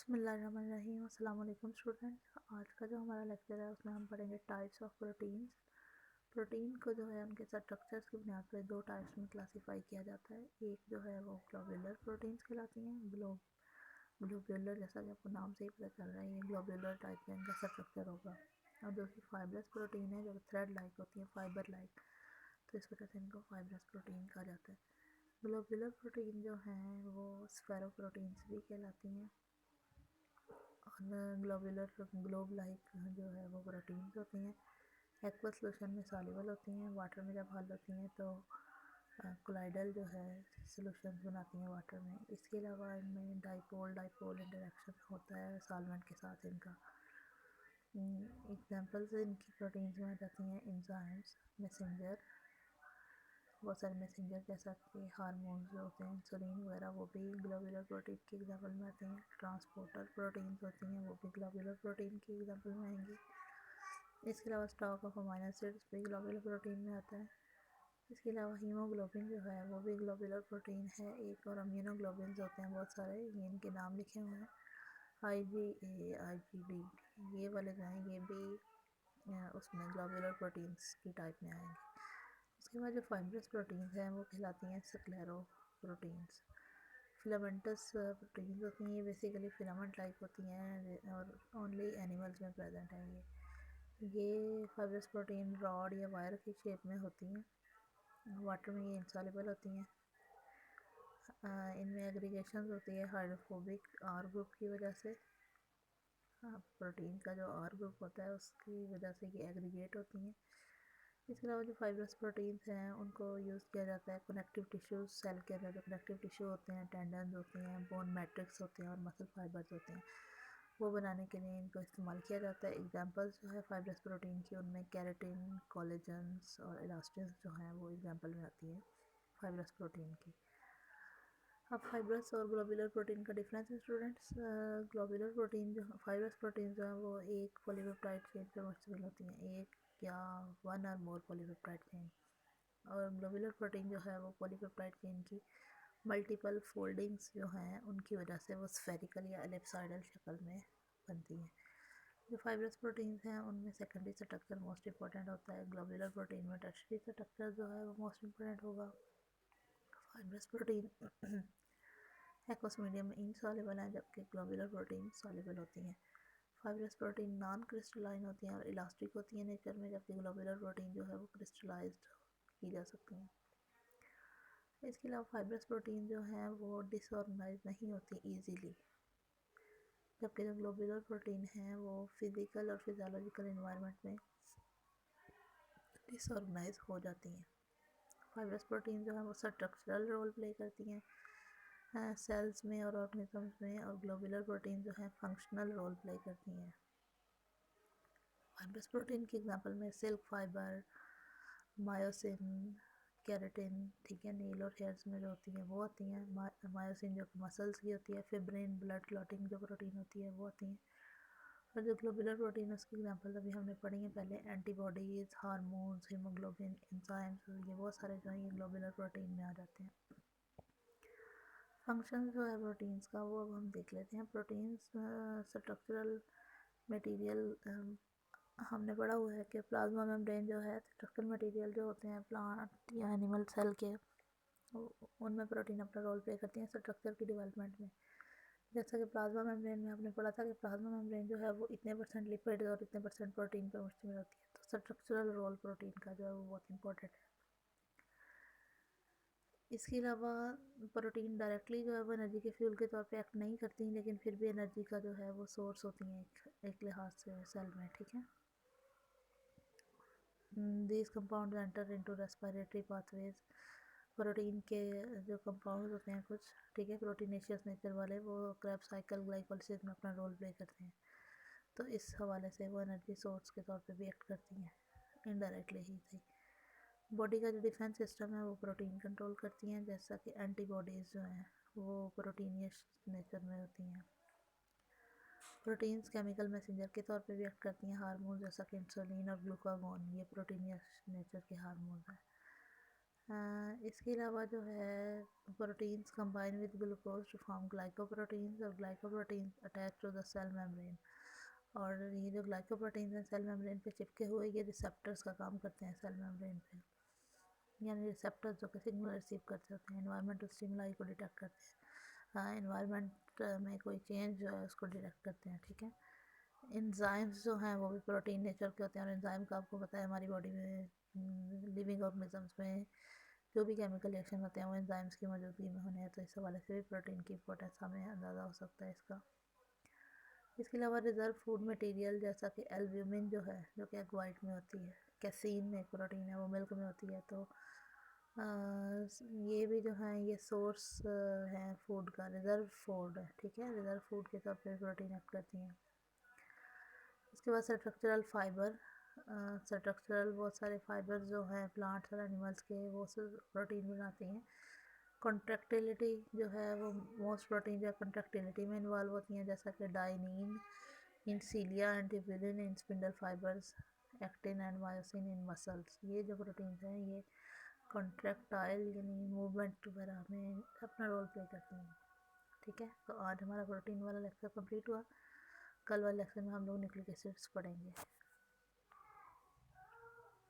بسم اللہ الرحمن الرحیم۔ السلام علیکم اسٹوڈنٹ، آج کا جو ہمارا لیکچر ہے اس میں ہم پڑھیں گے ٹائپس آف پروٹینز۔ پروٹین کو جو ہے ان کے اسٹرکچرز کی بنیاد پر دو ٹائپس میں کلاسیفائی کیا جاتا ہے۔ ایک جو ہے وہ گلوبولر پروٹینز کہلاتی ہیں، گلوبولر جیسا کہ آپ کو نام سے ہی پتہ چل رہا ہے، یہ گلوبولر ٹائپ کا ان کا اسٹرکچر ہوگا۔ اور دوسری فائبرس پروٹین ہے جو تھریڈ لائک ہوتی ہیں، فائبر لائک، تو اس وجہ سے ان کو فائبرس پروٹین کہا جاتا ہے۔ گلوبولر پروٹین جو ہیں وہ اسفیرو پروٹینز بھی کہلاتی ہیں، اور گلوب لائک جو ہے وہ پروٹینز ہوتی ہیں، ایکوس سولوشن میں سالوبل ہوتی ہیں، واٹر میں جب حل ہوتی ہیں تو کولائڈل جو ہے سولوشن بناتی ہیں واٹر میں۔ اس کے علاوہ ان میں ڈائپول انٹریکشن ہوتا ہے سالوینٹ کے ساتھ ان کا۔ ایگزامپلز ان کی پروٹینز میں آ جاتی ہیں انزائمز، میسنجر، بہت سارے میسنجر جیسا کہ ہارمونز جو ہوتے ہیں انسولین وغیرہ، وہ بھی گلوبولر پروٹین کی ایگزامپل میں آتے ہیں۔ ٹرانسپورٹر پروٹینز ہوتی ہیں وہ بھی گلوبولر پروٹین کی ایگزامپل میں آئیں گی۔ اس کے علاوہ اسٹاک آف امینو ایسڈز بھی گلوبولر پروٹین میں آتا ہے۔ اس کے علاوہ ہیموگلوبن جو ہے وہ بھی گلوبولر پروٹین ہے۔ ایک اور امیونو گلوبنز ہوتے ہیں بہت سارے، یہ ان کے نام لکھے ہوئے ہیں، IgA IgD، یہ والے جو ہیں یہ بھی اس میں گلوبولر پروٹینز کی ٹائپ میں آئیں گے۔ اس کے بعد جو فائبرس پروٹینز ہیں وہ کہلاتی ہیں سکلیرو پروٹینز۔ فلامنٹس پروٹینز ہوتی ہیں، یہ بیسیکلی فلامنٹ لائک ہوتی ہیں اور اونلی اینیملز میں پریزنٹ ہیں۔ یہ فائبرس پروٹین راڈ یا وائر کی شیپ میں ہوتی ہیں، واٹر میں یہ انسالوبل ہوتی ہیں۔ ان میں ایگریگیشنز ہوتی ہے ہائیڈروفوبک آر گروپ کی وجہ سے، پروٹین کا جو آر گروپ ہوتا ہے اس کی وجہ سے یہ ایگریگیٹ ہوتی ہیں۔ اس کے علاوہ جو فائبرس پروٹینز ہیں ان کو یوز کیا جاتا ہے کنیکٹیو ٹیشوز، سیل کے اندر جو کنیکٹیو ٹیشو ہوتے ہیں، ٹینڈنز ہوتے ہیں، بون میٹرکس ہوتے ہیں اور مسل فائبرز ہوتے ہیں، وہ بنانے کے لیے ان کو استعمال کیا جاتا ہے۔ ایگزامپلز جو ہے فائبرس پروٹین کی ان میں کیراٹن، کولیجنز اور الاسٹنز جو ہیں وہ ایگزامپل میں آتی ہیں فائبرس پروٹین کی۔ اب فائبرس اور گلوبولر پروٹین کا ڈفرینس ہے اسٹوڈنٹس۔ گلوبولر پروٹین جو فائبرس پروٹین جو ہیں وہ ایک پولی پیپٹائڈ چین پر مشتمل ہوتی ہیں، ایک یا ون اور مور پولی پیپٹائڈ چین، اور گلوبولر پروٹین جو ہے وہ پولی پیپٹائڈ چین کی ملٹیپل فولڈنگز جو ہیں ان کی وجہ سے وہ اسفیریکل یا ایلپسائڈل شکل میں بنتی ہیں۔ جو فائبرس پروٹینز ہیں ان میں سیکنڈری اسٹرکچر موسٹ امپورٹنٹ ہوتا ہے، گلوبولر پروٹین میں ٹرشری اسٹرکچر جو ہے وہ موسٹ امپورٹنٹ ہوگا۔ فائبرس پروٹین ایکوس میڈیم میں انسالوبل ہیں جبکہ گلوبولر پروٹین سالوبل ہوتی ہیں۔ فائبرس پروٹین نان کرسٹلائن ہوتی ہیں اور الاسٹک ہوتی ہیں نیچر میں، جبکہ گلوبولر پروٹین جو ہے وہ کرسٹلائزڈ کی جا سکتی ہیں۔ اس کے علاوہ فائبرس پروٹین جو ہیں وہ ڈس آرگنائز نہیں ہوتی ایزیلی، جبکہ جو گلوبولر پروٹین ہیں وہ فزیکل اور فزیولوجیکل انوائرمنٹ میں ڈس آرگنائز ہو جاتی ہیں۔ فائبرس پروٹین جو ہے وہ اسٹرکچرل رول پلے کرتی ہیں سیلز میں اور آرگنزمز میں، اور گلوبولر پروٹین جو ہیں فنکشنل رول پلے کرتی ہیں۔ فائبرس پروٹین کی ایگزامپل میں سلک فائبر، مایوسن، کیراٹن، ٹھیک ہے، نیل اور ہیئرز میں جو ہوتی ہیں وہ آتی ہیں۔ مایوسن جو مسلز کی ہوتی ہے، فبرین بلڈ کلوٹنگ جو پروٹین ہوتی ہے وہ آتی ہیں، اور جو گلوبولر پروٹین اس کی ایگزامپل ابھی ہم نے پڑھی ہیں پہلے، antibodies, hormones, haemoglobin, enzymes, یہ بہت سارے جو ہیں یہ گلوبولر پروٹین میں آ جاتے ہیں۔ فنکشن جو ہے پروٹینز کا وہ اب ہم دیکھ لیتے ہیں۔ پروٹینز اسٹرکچرل میٹیریل ہم نے پڑھا ہوا ہے کہ پلازما میمبرین جو ہے اسٹرکچرل میٹیریل جو ہوتے ہیں پلانٹ یا اینیمل سیل کے، ان میں پروٹین اپنا رول پلے کرتی ہیں اسٹرکچر کی ڈیولپمنٹ میں۔ جیسا کہ پلازما میمبرین میں آپ نے پڑھا تھا کہ پلازما میمبرین جو ہے وہ اتنے پرسنٹ لپڈ اور اتنے پرسنٹ پروٹین پر مشتمل ہوتی ہے، تو اسٹرکچرل رول پروٹین کا جو ہے وہ بہت امپورٹنٹ ہے۔ اس کے علاوہ پروٹین ڈائریکٹلی جو ہے وہ انرجی کے فیول کے طور پہ ایکٹ نہیں کرتی، لیکن پھر بھی انرجی کا جو ہے وہ سورس ہوتی ہیں ایک لحاظ سے سیل میں، ٹھیک ہے۔ These compounds enter into respiratory pathways, protein کے جو کمپاؤنڈز ہوتے ہیں کچھ، ٹھیک ہے، پروٹینیشیس نیچر والے، وہ کریبس سائیکل گلائکولیسس میں اپنا رول پلے کرتے ہیں، تو اس حوالے سے وہ انرجی سورس کے طور پہ بھی ایکٹ کرتی ہیں انڈائریکٹلی ہی تھی۔ باڈی کا جو ڈیفینس سسٹم ہے وہ پروٹین کنٹرول کرتی ہیں، جیسا کہ اینٹی باڈیز جو ہیں وہ پروٹینیش نیچر میں ہوتی ہیں۔ پروٹینز کیمیکل میسنجر کے طور پہ بھی ایکٹ کرتی ہیں، ہارمون جیسا کہ انسولین اور گلوکاگون، یہ پروٹینیش نیچر کے ہارمونز ہیں۔ اس کے علاوہ جو ہے proteins combine with glucose to form glycoproteins, اور glycoproteins attach to the cell membrane. اور یہ جو گلائکوپروٹینز ہیں سیل میمبرین پہ چپکے ہوئے یہ ریسیپٹرز کا کام کرتے ہیں سیل میمبرین پہ، یعنی ریسیپٹرز جو کہ سگنل ریسیو کرتے ہوتے ہیں، انوائرمنٹل اسٹیمولائی کو ڈیٹیکٹ کرتے ہیں، انوائرمنٹ میں کوئی چینج جو ہے اس کو ڈیٹیکٹ کرتے ہیں. ٹھیک ہے. انزائمز جو ہیں وہ بھی پروٹین نیچر کے ہوتے ہیں، اور انزائم کا آپ کو پتہ ہے ہماری باڈی میں لیونگ آرگنزمس میں جو بھی کیمیکل ریئیکشن ہوتے ہیں وہ انزائمز کی موجودگی میں ہونے ہیں، تو اس حوالے سے بھی پروٹین کی امپورٹنس ہمیں اندازہ ہو سکتا ہے اس کا. اس کے علاوہ ریزرو فوڈ مٹیریل جیسا کہ البیومن جو ہے جو کہ ایگ وائٹ میں ہوتی ہے، کیسین ایک پروٹین ہے وہ ملک میں ہوتی ہے، تو یہ بھی جو ہیں یہ سورس ہیں فوڈ کا، ریزرو فوڈ ہے. ٹھیک ہے. ریزرو فوڈ کے طور پہ پروٹین ایڈ کرتی ہیں. اس کے بعد اسٹرکچرل فائبر. اسٹرکچرل بہت سارے فائبر جو ہیں پلانٹس اور انیملس کے وہ پروٹین بناتی ہیں. کنٹریکٹیلٹی جو ہے وہ موسٹ پروٹین جو ہے کنٹریکٹیلٹی میں انوالو ہوتی ہیں، جیسا کہ dynein in cilia and tubulin in spindle fibres, actin and myosin in muscles. یہ جو پروٹینز ہیں یہ کنٹریکٹائل یعنی موومنٹ وغیرہ میں اپنا رول پلے کرتی ہیں. ٹھیک ہے. تو آج ہمارا پروٹین والا لیکچر کمپلیٹ ہوا. کل والے لیکچر میں ہم لوگ نیوکلک ایسڈس پڑھیں گے.